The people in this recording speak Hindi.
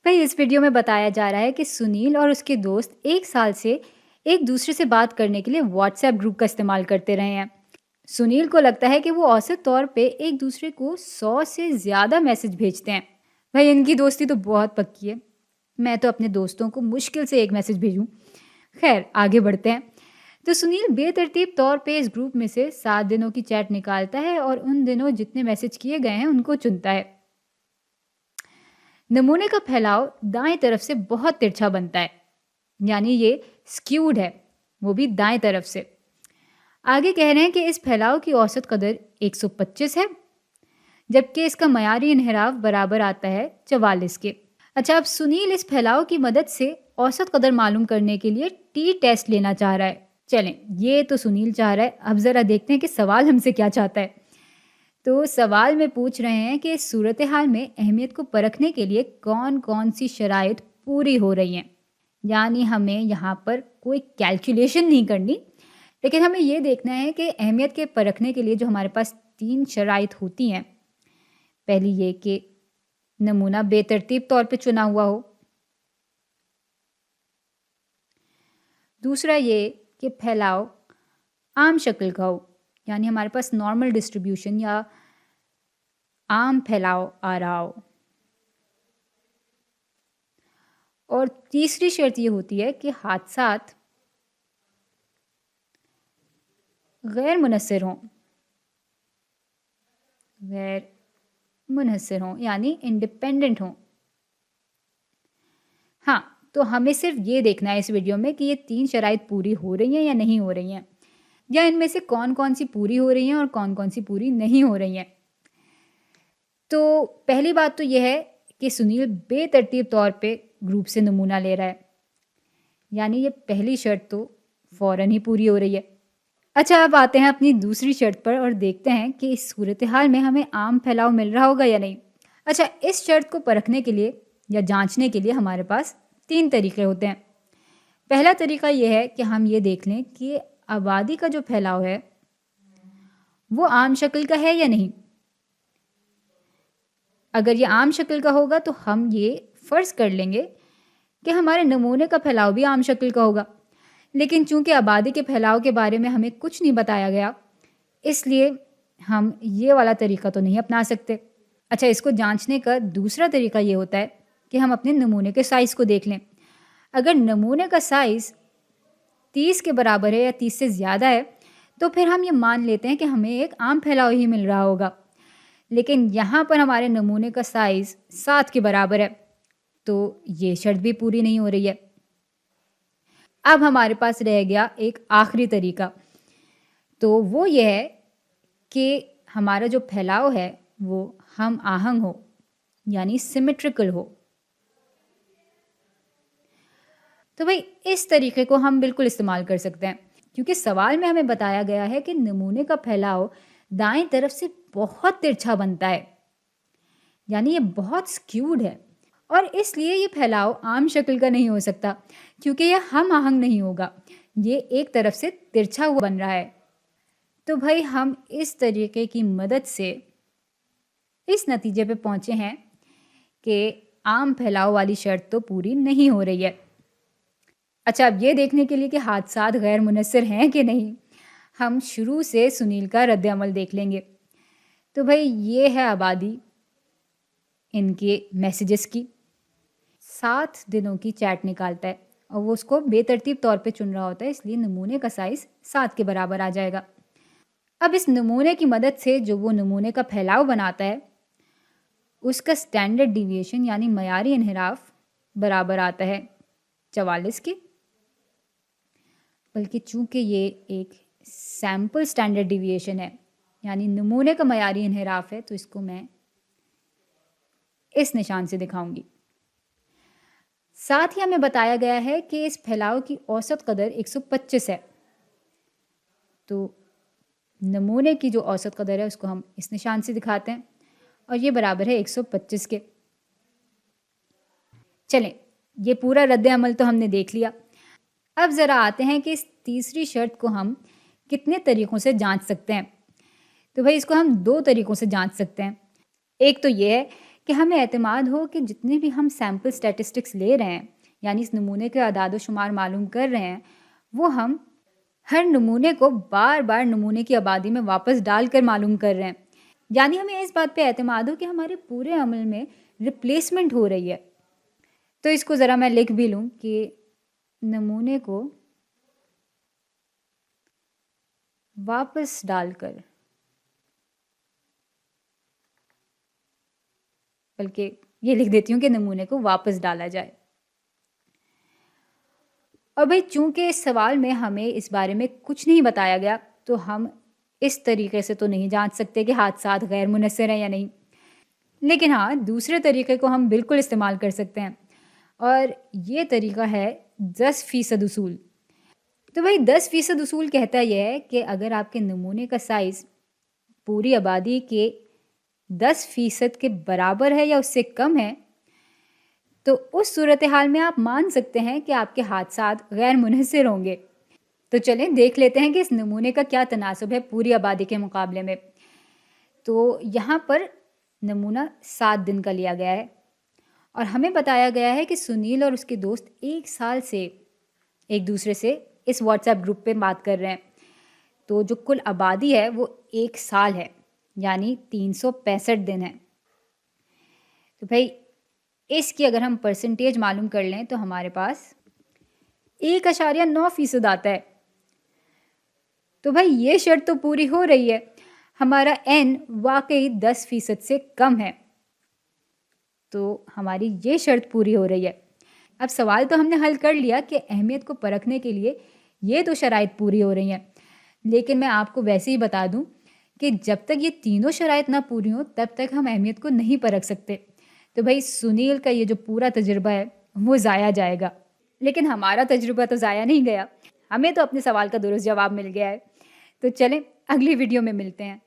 भाई इस वीडियो में बताया जा रहा है कि सुनील और उसके दोस्त 1 साल से एक दूसरे से बात करने के लिए व्हाट्सएप ग्रुप का इस्तेमाल करते रहे हैं। सुनील को लगता है कि वो औसत तौर पे एक दूसरे को 100 से ज़्यादा मैसेज भेजते हैं। भाई इनकी दोस्ती तो बहुत पक्की है। मैं तो अपने दोस्तों को मुश्किल से एक मैसेज भेजूं। खैर आगे बढ़ते हैं। तो सुनील बेतरतीब तौर पे इस ग्रुप में से 7 दिनों की चैट निकालता है और उन दिनों जितने मैसेज किए गए हैं उनको चुनता है। नमूने का फैलाव दाएं तरफ से बहुत तिरछा बनता है, यानी ये स्क्यूड है, वो भी दाएं तरफ से। आगे कह रहे हैं कि इस फैलाव की औसत कदर 125 है, जबकि इसका मयारी इन्हिराव बराबर आता है 44 के। अच्छा, अब सुनील इस फैलाव की मदद से औसत कदर मालूम करने के लिए टी टेस्ट लेना चाह रहा है। चलें, ये तो सुनील चाह रहा है, अब जरा देखते हैं कि सवाल हमसे क्या चाहता है। तो सवाल में पूछ रहे हैं कि इस सूरत हाल में अहमियत को परखने के लिए कौन कौन सी शराइत पूरी हो रही हैं। यानी हमें यहाँ पर कोई कैलकुलेशन नहीं करनी, लेकिन हमें ये देखना है कि अहमियत के परखने के लिए जो हमारे पास 3 शराइत होती हैं। पहली ये कि नमूना बेतरतीब तौर पे चुना हुआ हो। दूसरा ये कि फैलाव आम शक्ल का हो, यानी हमारे पास नॉर्मल डिस्ट्रीब्यूशन या आम फैलाव आ रहा हो। और तीसरी शर्त ये होती है कि हादसात गैर मुनस्सिर हों, यानी इंडिपेंडेंट हों। हाँ, तो हमें सिर्फ ये देखना है इस वीडियो में कि ये 3 शराइत पूरी हो रही हैं या नहीं हो रही हैं, या इनमें से कौन कौन सी पूरी हो रही हैं और कौन कौन सी पूरी नहीं हो रही हैं। तो पहली बात तो यह है कि सुनील बेतरतीब तौर पे ग्रुप से नमूना ले रहा है, यानी ये पहली शर्त तो फ़ौरन ही पूरी हो रही है। अच्छा, अब आते हैं अपनी दूसरी शर्त पर और देखते हैं कि इस सूरत हाल में हमें आम फैलाव मिल रहा होगा या नहीं। अच्छा, इस शर्त को परखने के लिए या जांचने के लिए हमारे पास 3 तरीके होते हैं। पहला तरीका यह है कि हम ये देख लें कि आबादी का जो फैलाव है वो आम शक्ल का है या नहीं। अगर ये आम शक्ल का होगा तो हम ये फ़र्ज़ कर लेंगे कि हमारे नमूने का फैलाव भी आम शक्ल का होगा। लेकिन चूंकि आबादी के फैलाव के बारे में हमें कुछ नहीं बताया गया, इसलिए हम ये वाला तरीका तो नहीं अपना सकते। अच्छा, इसको जांचने का दूसरा तरीका ये होता है कि हम अपने नमूने के साइज़ को देख लें। अगर नमूने का साइज़ 30 के बराबर है या 30 से ज़्यादा है, तो फिर हम ये मान लेते हैं कि हमें एक आम फैलाव ही मिल रहा होगा। लेकिन यहाँ पर हमारे नमूने का साइज़ 7 के बराबर है, तो ये शर्त भी पूरी नहीं हो रही है। अब हमारे पास रह गया एक आखिरी तरीका, तो वो ये है कि हमारा जो फैलाव है वो हम आहंग हो, यानी सिमेट्रिकल हो। तो भाई इस तरीके को हम बिल्कुल इस्तेमाल कर सकते हैं, क्योंकि सवाल में हमें बताया गया है कि नमूने का फैलाव दाएं तरफ से बहुत तिरछा बनता है, यानी ये बहुत स्क्यूड है, और इसलिए ये फैलाव आम शक्ल का नहीं हो सकता, क्योंकि यह हम आहंग नहीं होगा, ये एक तरफ से तिरछा हुआ बन रहा है। तो भाई हम इस तरीके की मदद से इस नतीजे पे पहुंचे हैं कि आम फैलाव वाली शर्त तो पूरी नहीं हो रही है। अच्छा, अब ये देखने के लिए कि हादसात गैर मुनस्सिर हैं कि नहीं, हम शुरू से सुनील का रद्द अमल देख लेंगे। तो भाई ये है आबादी इनके मैसेजेस की। 7 दिनों की चैट निकालता है और वो उसको बेतरतीब तौर पे चुन रहा होता है, इसलिए नमूने का साइज़ 7 के बराबर आ जाएगा। अब इस नमूने की मदद से जो वो नमूने का फैलाव बनाता है उसका स्टैंडर्ड डिविएशन यानी मयारी इन्हिराफ बराबर आता है 44 के। बल्कि चूंकि ये एक सैम्पल स्टैंडर्ड डिविएशन है, यानी नमूने का मयारी इन्हिराफ है, तो इसको मैं इस निशान से दिखाऊंगी। साथ ही हमें बताया गया है कि इस फैलाव की औसत कदर 125 है, तो नमूने की जो औसत कदर है उसको हम इस निशान से दिखाते हैं और ये बराबर है 125 के। चलें, ये पूरा रद्द अमल तो हमने देख लिया। अब ज़रा आते हैं कि इस तीसरी शर्त को हम कितने तरीक़ों से जांच सकते हैं। तो भाई इसको हम 2 तरीक़ों से जांच सकते हैं। एक तो ये है कि हमें एतमाद हो कि जितने भी हम सैम्पल स्टैटिस्टिक्स ले रहे हैं, यानी इस नमूने के अदाद शुमार मालूम कर रहे हैं, वो हम हर नमूने को बार बार नमूने की आबादी में वापस डालकर मालूम कर रहे हैं। यानी हमें इस बात पे एतमाद हो कि हमारे पूरे अमल में रिप्लेसमेंट हो रही है। तो इसको ज़रा मैं लिख भी लूँ कि नमूने को वापस डालकर, बल्कि ये लिख देती हूँ कि नमूने को वापस डाला जाए। और भाई चूंकि इस सवाल में हमें इस बारे में कुछ नहीं बताया गया, तो हम इस तरीके से तो नहीं जांच सकते कि हादसात गैर मुनस्सर हैं या नहीं। लेकिन हाँ, दूसरे तरीके को हम बिल्कुल इस्तेमाल कर सकते हैं, और ये तरीका है 10% उसूल। तो भाई 10% उसूल कहता यह है कि अगर आपके नमूने का साइज़ पूरी आबादी के 10% के बराबर है या उससे कम है, तो उस सूरत हाल में आप मान सकते हैं कि आपके हादसात गैर मुनहसर होंगे। तो चलें देख लेते हैं कि इस नमूने का क्या तनासब है पूरी आबादी के मुकाबले में। तो यहाँ पर नमूना 7 दिन का लिया गया है, और हमें बताया गया है कि सुनील और उसके दोस्त 1 साल से एक दूसरे से इस व्हाट्सएप ग्रुप पे बात कर रहे हैं। तो जो कुल आबादी है वो 1 साल है, यानी 365 दिन है। तो भाई इसकी अगर हम परसेंटेज मालूम कर लें तो हमारे पास 1.9% आता है। तो भाई ये शर्त तो पूरी हो रही है, हमारा n वाकई 10% से कम है, तो हमारी ये शर्त पूरी हो रही है। अब सवाल तो हमने हल कर लिया कि अहमियत को परखने के लिए ये तो शराइत पूरी हो रही हैं, लेकिन मैं आपको वैसे ही बता दूं कि जब तक ये तीनों शराइत ना पूरी हों तब तक हम अहमियत को नहीं परख सकते। तो भाई सुनील का ये जो पूरा तजुर्बा है वो ज़ाया जाएगा, लेकिन हमारा तजुर्बा तो ज़ाया नहीं गया, हमें तो अपने सवाल का दुरुस्त जवाब मिल गया है। तो चलें अगली वीडियो में मिलते हैं।